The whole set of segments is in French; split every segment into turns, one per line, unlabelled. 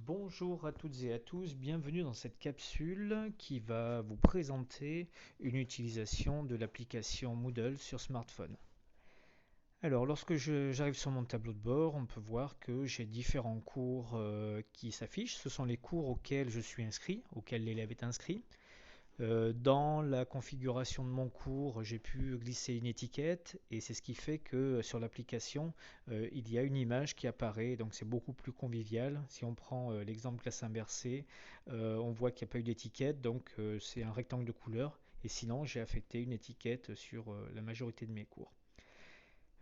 Bonjour à toutes et à tous, bienvenue dans cette capsule qui va vous présenter une utilisation de l'application Moodle sur smartphone. Alors, lorsque j'arrive sur mon tableau de bord, on peut voir que j'ai différents cours qui s'affichent. Ce sont les cours auxquels je suis inscrit, auxquels l'élève est inscrit. Dans la configuration de mon cours, j'ai pu glisser une étiquette et c'est ce qui fait que sur l'application, il y a une image qui apparaît, donc c'est beaucoup plus convivial. Si on prend l'exemple classe inversée, on voit qu'il n'y a pas eu d'étiquette, donc c'est un rectangle de couleur. Et sinon, j'ai affecté une étiquette sur la majorité de mes cours.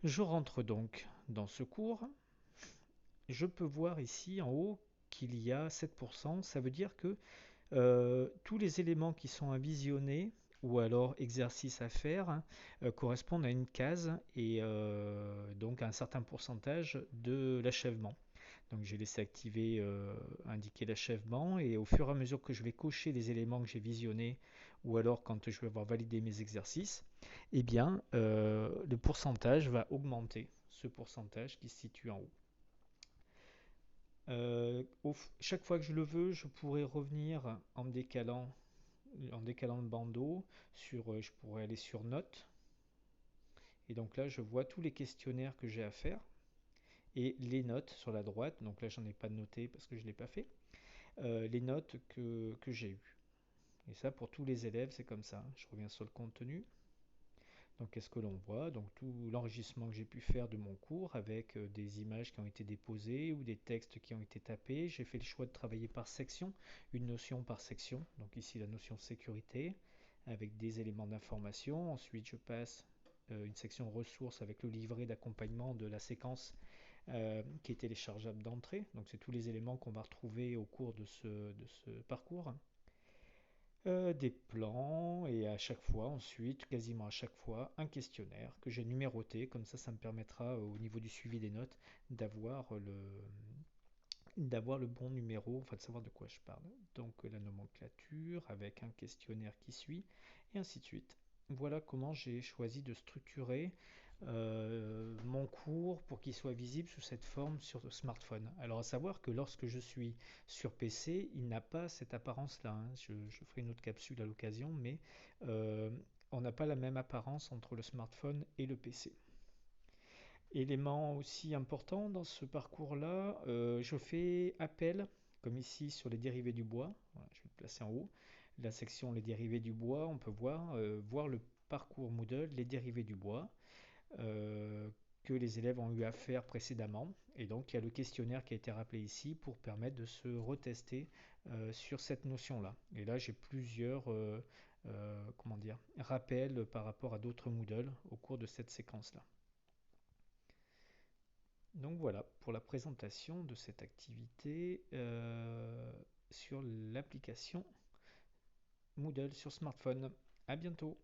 Je rentre donc dans ce cours. Je peux voir ici en haut qu'il y a 7%. Ça veut dire que tous les éléments qui sont à visionner ou alors exercices à faire correspondent à une case et donc à un certain pourcentage de l'achèvement. Donc j'ai laissé activer, indiquer l'achèvement et au fur et à mesure que je vais cocher les éléments que j'ai visionnés ou alors quand je vais avoir validé mes exercices, eh bien le pourcentage va augmenter, ce pourcentage qui se situe en haut. Chaque fois que je le veux, je pourrais revenir en décalant le bandeau je pourrais aller sur notes. Et donc là, je vois tous les questionnaires que j'ai à faire et les notes sur la droite. Donc là, j'en ai pas noté parce que je ne l'ai pas fait. Les notes que j'ai eues. Et ça, pour tous les élèves, c'est comme ça. Je reviens sur le contenu. Donc, qu'est-ce que l'on voit? Donc, tout l'enregistrement que j'ai pu faire de mon cours avec des images qui ont été déposées ou des textes qui ont été tapés. J'ai fait le choix de travailler par section, une notion par section. Donc, ici, la notion sécurité avec des éléments d'information. Ensuite, je passe une section ressources avec le livret d'accompagnement de la séquence qui est téléchargeable d'entrée. Donc, c'est tous les éléments qu'on va retrouver au cours de ce parcours. Des plans et à chaque fois ensuite, quasiment à chaque fois, un questionnaire que j'ai numéroté, comme ça me permettra au niveau du suivi des notes d'avoir le bon numéro, enfin de savoir de quoi je parle. Donc la nomenclature avec un questionnaire qui suit et ainsi de suite. Voilà comment j'ai choisi de structurer mon cours pour qu'il soit visible sous cette forme sur le smartphone. Alors à savoir que lorsque je suis sur PC, il n'a pas cette apparence-là, hein. Je ferai une autre capsule à l'occasion, mais euh, on n'a pas la même apparence entre le smartphone et le PC. Élément aussi important dans ce parcours-là, je fais appel, comme ici sur les dérivés du bois. Voilà, je vais le placer en haut. La section les dérivés du bois, on peut voir le parcours Moodle, les dérivés du bois que les élèves ont eu à faire précédemment. Et donc il y a le questionnaire qui a été rappelé ici pour permettre de se retester sur cette notion-là. Et là j'ai plusieurs comment dire, rappels par rapport à d'autres Moodle au cours de cette séquence-là. Donc voilà pour la présentation de cette activité sur l'application Moodle sur smartphone. À bientôt.